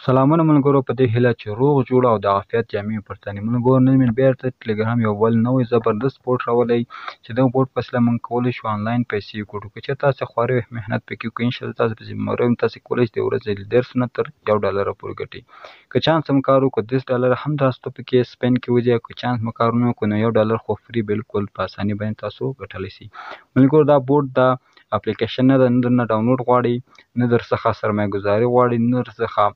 سلامونه ملګرو، په دې هیله چې روغ جوړ او د عافیت جامې پرتنې. ملګرو، نن مې بېرته ټلګرام یو بل نوی زبردست بوټ راوړی چې دغه بوټ په وسیله موږ کولی شو آنلاین پیسې وګټو. که چېرې تاسې خورا محنت پکې وکړئ، انشاءالله تاسو په ذمهواري وایم تاسې کولی شئ د ورځې له 10 نه تر $1 پورې ګټئ. که چانس هم کار وکړو $10 هم تاسو ته پکې سپین کې وځي، او که چانس مو کار ونه وکړو نو $1 خو فري بالکل په اسانۍ باندې تاسو ګټلی شئ. ملګرو، دا بوټ دا اپلیکیشن نه ده، نه درنه ډاونلوډ غواړي، نه درڅخه سرمایه ګزاري غواړي، نه درڅخه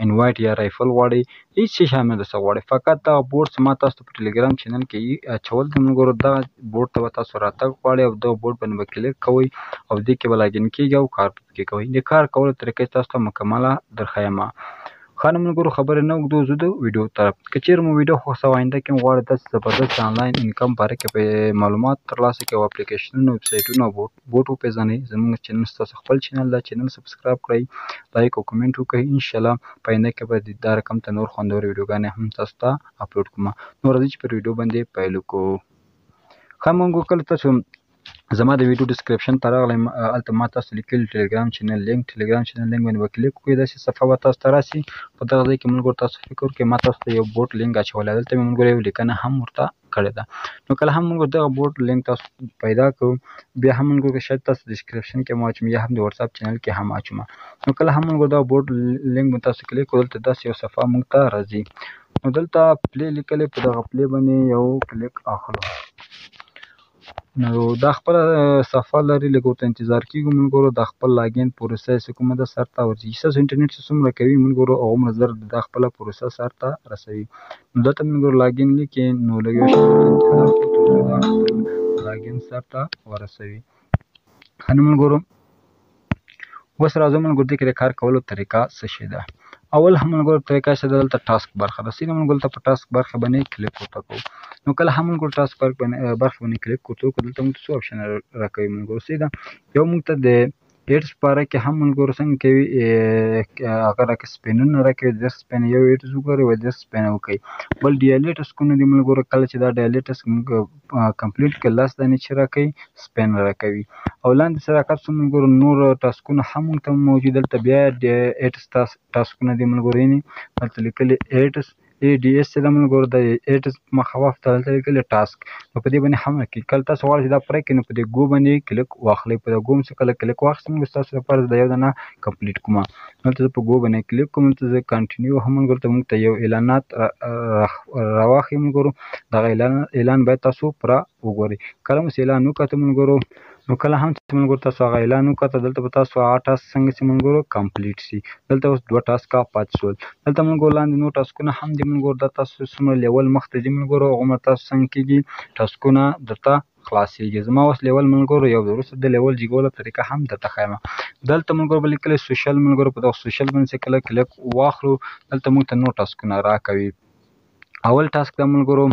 انوایټ یا رایفل غواړي، هیڅ شی هم نه درڅخه غواړي. فقط دغه بوټ چې ما تاسو ته په ټلګرام چینل کې اچول دي ملګرو، دغه بوټ ته به تاسو راتګ غواړئ او دغه بوټ باندې به کلیک کوئ او دې کې به لاګین کېږي او کار پکې کوئ. د کار کولو طریقه تاسو ته مکمله درښیم. ښه نو ملګرو، خبرې نه اوږدوو، ځو د ویډیو طرف. که چېرې مو ویډیو خوښه آینده کې هم غواړئ داسې زبردست آنلاین انکم باره کې معلومات ترلاسه کړئ او اپلیکیشنونه، ویبسایټونه او بوټ وپېژنئ، زموږ چینل ستاسو خپل چینل ده. چینل سبسکرایب کړئ، لایک او کمنټ وکړئ. انشاءالله په آینده کې به دا رقم ته نور خوندور ویډیوګانې هم تاسو ته اپلوډ کړم. نو راځئ چې پر ویډیو باندې پیل وکړو. ښه ملګرو، کله تاسو زما د ویډیو ډسکرپشن ته راغلی، هلته ما تاسو لیکلي ټلګرام چینل لینک باندې به کلیک وکړئ، داسې صفحه به تاسو ته راسي. په دغه ځای کې ملګرو تاسو فکر وکړئ ما تاسو ته یو بوټ لینک اچولی، دلته مې ملګرو یو لیکنه هم ورته کړې ده. نو کله هم ملګرو دغه بوټ لینک تاسو پیدا کړو، بیا هم ملګرو شاید تاسو ډسکرپشن کې هم واچوم یا هم د واتساپ چینل کې هم اچوم. نو کله هم ملګرو دغه بوټ لینک به تاسو کلیک کړو، دلته داسې یو صفحه موږ ته راځي. نو دلته پلی لیکلی، په دغه پلی باندې یو کلیک اخلو. نو دا خپله صفحه لري، لږ ورته انتظار کېږو ملګرو. دا خپل لاګین پروسه چې کومه ده سر ته ورځي. ستاسو انټرنیټ چې څومره کوي ملګرو هغومره زر دا خپله پروسه سر ته رسوي. نو دلته ملګرو لاګین لیکي، نو لږ یو شېبه انتظار کوو تر څو دا خپل لاګین سر ته ورسوي. ښه نو ملګرو، اوس راځو ملګرو دې کې د کار کولو طریقه څه شی ده. اول هم ملګرو طریقه چې ده دلته ټاسک برخه ده. سیده ملګرو دلته په ټاسک برخه باندې کلیک ورته کوو. نو کله هم ملګرو ټاسک برخه باندې کلیک ورته وکړو، دلته موږ ته څو اپشن راکوي ملګرو. سیده یو موږ ته د ایډز په باره کې هم ملګرو څنګه کوي، هغه راکوي سپینونه راکوي. 10 سپینه یو ایډز وګورئ او 10 سپینه وکړئ. بل ډیالي ټسکونه دي ملګرو، کله چې دا ډیالي ټسک موږ کمپلیټ کړو 10 دانې چې راکوي سپین راکوي. او لاندې صداقت شو ملګرو، نور ټاسکونه هم موږ ته موجود دلته بیا ایډز ټاسکونه دي ملګرو، یعنې دلته لیکلي ایډز ADS چې ده ملګرو د ایډز مخاوف ته دلته لیکلي ټاسک. نو په دې باندې هم کړئ. کله تاسو غواړئ چې دا پوره کړئ نو په دې ګو باندې کلیک واخلئ. په دې ګو چې کله کلیک واخیستم ستاسو لپاره دا یو دانه کمپلیټ کوم. دلته زه په ګو باندې کلیک کوم، دلته زه کنټینیو هم ملګرو ته موږ ته یو اعلانات راواخلي ملګرو. دغه اعلان باید تاسو پوره وګورئ. کله مو اعلان وکړه ملګرو، نو کله هم چې ملګرو تاسو هغه اعلان وکړه، دلته به تاسو هغه ټاسک څنګه چې ملګرو کمپلیټ شي. دلته اوس 2 ټاسکه پاتې شول. دلته ملګرو لاندې نور ټاسکونه هم دي ملګرو، دا تاسو څومره لیول مخته ځي ملګرو هغومره تاسو څنګه کېږي ټاسکونه درته خلاصېږي. زما اوس لیول ملګرو یو د وروسته د لیول جګولو طریقه هم درته ښیم. دلته ملګرو به لیکلی سوشل ملګرو، په دغه سوشل باندې چې کله کلیک واخلو دلته موږ ته نور ټاسکونه راکوي. اول ټاسک ده ملګرو،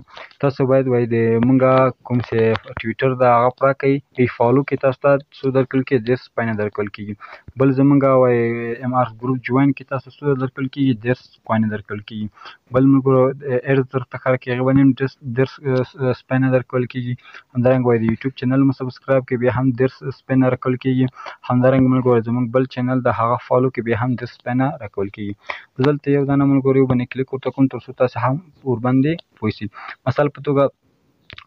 تاسو باید وایي د مونږ کوم چې ټویټر ده هغه پوره کړئ. فالو کې تاسو ته څو درکړل کېږي 10 سپینه درکړل کېږي. بل زمونږ وایي MR ګروپ جوین کې تاسو څو درکړل کېږي 10 سپینه درکړل کېږي. بل ملګرو ایډز درته ښکاره کړي هغې باندې هم 10 سپینه درکړل کېږي. همدارنګه وایي د یوټیوب چینل مو سبسکرایب کړئ بیا هم 10 سپینه راکول کېږي. همدارنګه ملګرو زموږ بل چینل د هغه فالو کې بیا هم 10 سپینه راکول کېږي. دلته یو دانه ملګرو یو باندې کلیک ورته کوم تر څو تاسو هم ورباندې پوه شئ. مثال په توګه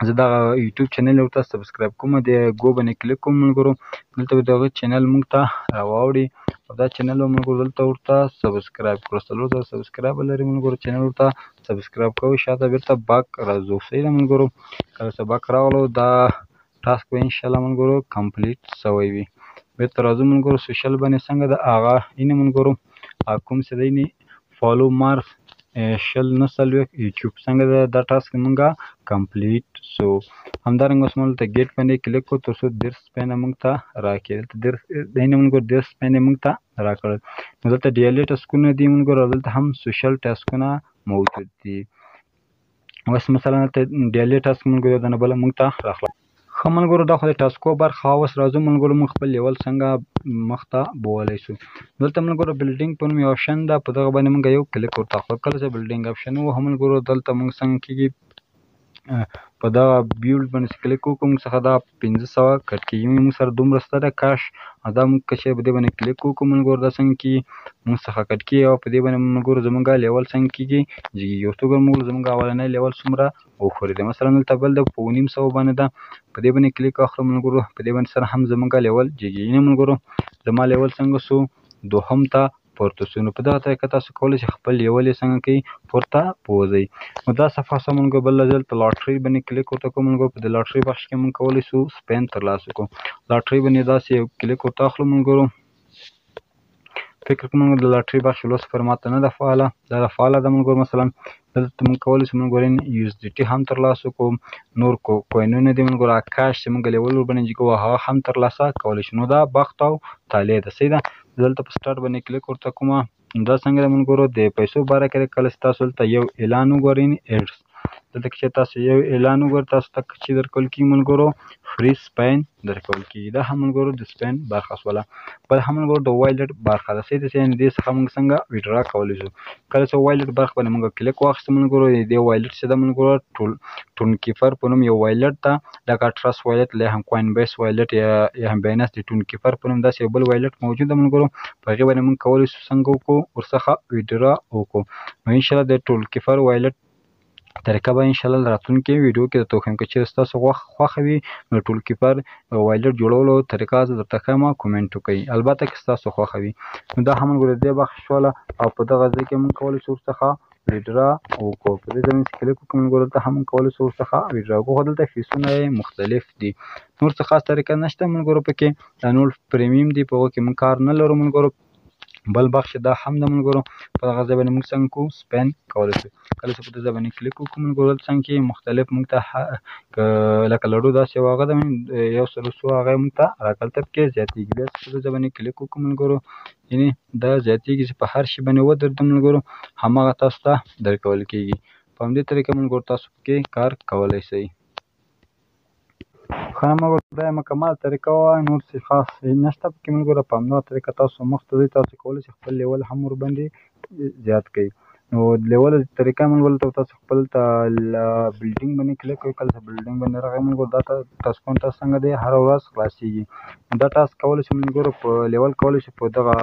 زه دغه یوټیوب چینل ورته سبسکرایب کوم، د ګو باندې کلیک کوم ملګرو، دلته به دغه چینل موږ ته راواوړي او دا چینل به ملګرو دلته ورته سبسکرایب کړو. 400 سبسکرایب لري ملګرو چینل ورته سبسکرایب کوو. شاته بیرته باک راځو. صحیح ده ملګرو، کله چې باک راغلو دا ټاسک به انشاءالله ملګرو کمپلیټ سوی وي. بیرته راځو ملګرو سوشل باندې څنګه ده هغه اینې ملګرو کوم چې دی نه فالو مار 40 یوټیوب څنګه ده دا ټاسک مونږه کمپلیټ سو. همدارنګه اوس موږ ته ګیټ باندې کلیک کړو تر څو 10 سپینه موږ ته راکړي. دلته دینه ملګرو 10 سپینه موږ ته راکړل. نو دلته ډیالي ټاسکونه دي ملګرو، دلته هم سوشل ټاسکونه موجود دي. اوس مثلا دلته ډیالي ټاسک ملګرو دنه بله موږ ته راخلا. ښه ملګرو دا خو د ټاسکو برخه. اوس راځو ملګرو موږ خپل لیول څنګه مخ ته بولی شو. دلته ملګرو بلډینګ په نوم یو آپشن ده، په دغه باندې موږ یو کلیک ورته اخلو. کله چې بلډینګ آپشن ووهو ملګرو دلته موږ څنګه کېږي په دغه بیولډ باندې چې کلیک وکړو موږ څخه دا 500 کټ کېږي. موږ سره دومره شته ده کاش دا موږ که چېرې په دې باندې کلیک وکړو ملګرو دا څنګه کېږي موږ څخه کټ کېږي او په دې باندې ملګرو زموږ لیول څنګه کېږي جګېږي. ورته وګورو ملګرو زموږ اولنی لیول څومره وښورېدی. مثلا دلته بل ده په 950 باندې ده په دې باندې کلیک اخلو ملګرو په دې باندې سره هم زموږ لیول جګېږي. نه ملګرو زما لیول څنګه سو دوهم ته پورته سو. نو په دغه طریقه تاسو کولی شئ خپل لیول یې څنګه کوئ پورته ووځئ. نو دا صفحه سم ملګرو بله ځل په لاټرۍ باندې کلیک ورته کوو ملګرو په دې لاټرۍ بخش کې موږ کولی شو سپین ترلاسه کړو. لاټرۍ باندې داسې یو کلیک ورته اخلو ملګرو. فکر کوم د لاټرۍ بخش لوست پر ماته نه ده فعاله دا فعاله ده ملګرو. مثلا دلته موږ کولی شو ملګرو USDT هم ترلاسه کړو. نور کوینونه دي ملګرو کاش چې موږ لیول ورباندې جګو هغه هم ترلاسه کولی شو. نو دا بخت او طالع ده صحیح ده. دلته په سټارټ باندې کلیک ورته کوم. دا څنګه ده ملګرو د پیسو باره کې کله چې تاسو دلته یو اعلان وګورئ ایډز دلته چې تاسو یو اعلان وګورئ تاسو ته چې درکول کېږي ملګرو فري سپین درکول کېږي. دا هم ملګرو د سپین برخه شوله. بل هم ملګرو د وایلټ برخه ده صحیح ده چې دې څخه موږ څنګه ویډرا کولی شو. کله چې وایلټ برخه باندې موږ کلیک واخیستو ملګرو دې وایلټ چې ده ملګرو ټون کیپر په نوم یو وایلټ ده لکه ټرست وایلټ یا هم کوین بیس وایلټ یا هم بایننس د ټون کیپر په نوم داسې یو بل وایلټ موجود ده ملګرو. په هغې باندې موږ کولی شو څنګه وکړو ورڅخه ویډرا وکړو. نو انشاءالله د ټول کیپر وایلټ طریقه به انشاءالله راتلونکي ویډیو کې درته وښیم. که چېرې ستاسو خوښه وي نو ټول کیپر وایلټ جوړولو طریقه زه درته ښیم کومنټ وکړئ البته که ستاسو خوښه وي. نو دا هم ملګرو د دې بخش شوله او په دغه ځای کې موږ کولی شو ورڅخه ویډرا وکړو. په دې ځای باندې چې کلیک وکړو ملګرو دلته هم موږ کولی شو ورڅخه ویډرا وکړو. خو دلته فیسونه یې مختلف دي نور څه خاص طریقه نشته ملګرو پکې دا نور پریمیم دي په هغو کې موږ کار نه لرو ملګرو. بل بخش دا هم د ملګرو په دغه ځای باندې موږ څنګه کوو سپین کولی شو. کله چې په دې ځای باندې کلیک وکړو ملګرو دلته څنګه کې مختلف موږ ته لکه لډو داسې یو هغه ده 100 هغه موږ ته راکلته پکې زیاتېږي. بیا چې په دې ځای باندې کلیک وکړو ملګرو یعنې دا زیاتېږي چې په هر شي باندې ودرېږدو ملګرو هماغه تاسو ته درکول کېږي. په همدې طریقه ملګرو تاسو پکې کار کولی شئ. ښه ملګرو دا یې مکمل طریقه وه نور څه خاص نشته پکې ملګرو. په همدغه طریقه تاسو مخته ځئ تاسو کولی شئ خپل لیول هم ورباندې زیات کړئ. نو لیول طریقه ملګرو دلته تاسو خپل بلډینګ باندې کلیک کوئ. کله چې بلډینګ باندې راغی ملګرو دا تاسو ټاسک څنګه دی هره ورځ خلاصېږي. دا ټاسک کولی شئ ملګرو په لیول کولی شئ په دغه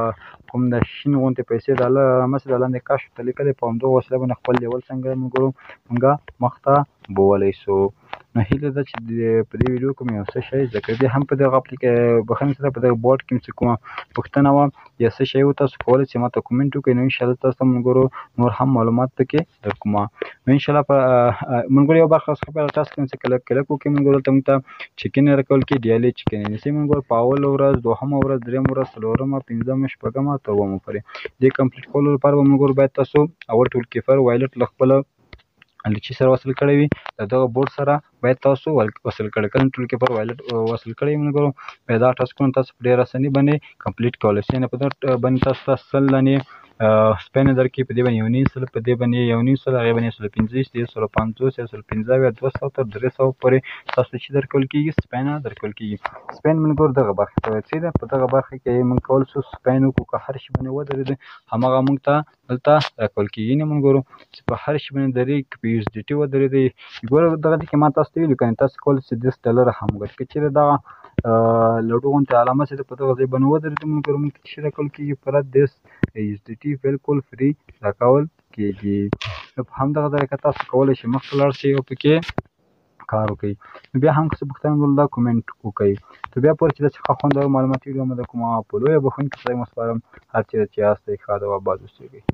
کوم د شین غوندې پیسې رامسې د لاندې کاش ورته لیکلی په همدغه وسیله باندې خپل لیول څنګه ملګرو موږ مخته بولی شو. نو هیله ده چې په دې ویډیو کې مې یو څه شی زده کړی دی. هم په دغه بخښنې سره په دغه بورډ کې مې څه کومه پوښتنه وه یا څه شی و تاسو کولی شئ ماته کومنټ وکړئ. نو انشاءالله تاسو ته ملګرو نور هم معلومات پکې درکوم. نو انشاءالله په ملګرو یو برخه څخه په ټاسک باندې کلیک وکړئ ملګرو دلته موږ ته چیکن راکول کېږي ډیلی چیکن یې نیسئ ملګرو په اوله ورځ دوهمه ورځ درېیمه ورځ څلورمه پنځمه شپږمه تر اوومه پورې. دې کمپلیټ کولو لپاره به ملګرو باید تاسو اول ټول کیپر وایلټ له خپله له چی سره وصل کړی وي د دغه بورډ سره باید تاسو وصل کړی. کله ټول کیپر وایلټ وصل کړی ملګرو بیا دا ټاسکونه تاسو په ډېره اساني باندې کمپلیټ کولی شئ. په دغه باندې تاسو ته 100 دانې سپین درکړي په دې باندې 1.5 په دې باندې 1.5 هغې باندې 150 150 150 یا 200 تر 300 پورې تاسو چې درکول کېږي سپین درکول کېږي. سپین ملګرو دغه برخې ته وایي ده په دغه برخه کې موږ کولی شو سپین وکړو که هر شي باندې ودرېږي هماغه موږ ته دلته راکول کېږي. نه ملګرو چې په هر شي باندې درېږي که په USDT ودرېږي ګوره دغه کې ما تاسو ته ویلي کنې تاسو کولی شئ $10 هم وګټئ. که چېرې دغه لډو غوندې علامه چې ده په دغه ځای باندې ودرېږي ملګرو موږ ته څه شي راکول کېږي پوره 10 USDT بالکل فری راکول کېږي. نو په همدغه طریقه تاسو کولی شئ مخته لاړ شئ او پکې کار وکړئ. نو بیا هم که څه پوښتنه ولرئ دا کومنټ وکړئ. تر بیا پورې چې داسې ښه خوندور معلوماتي ویډیو مو د کومه په لویه بخښونکي خدای مو سپارم. هر چېرې چې یاستئ ښاد او اباد اوسئ.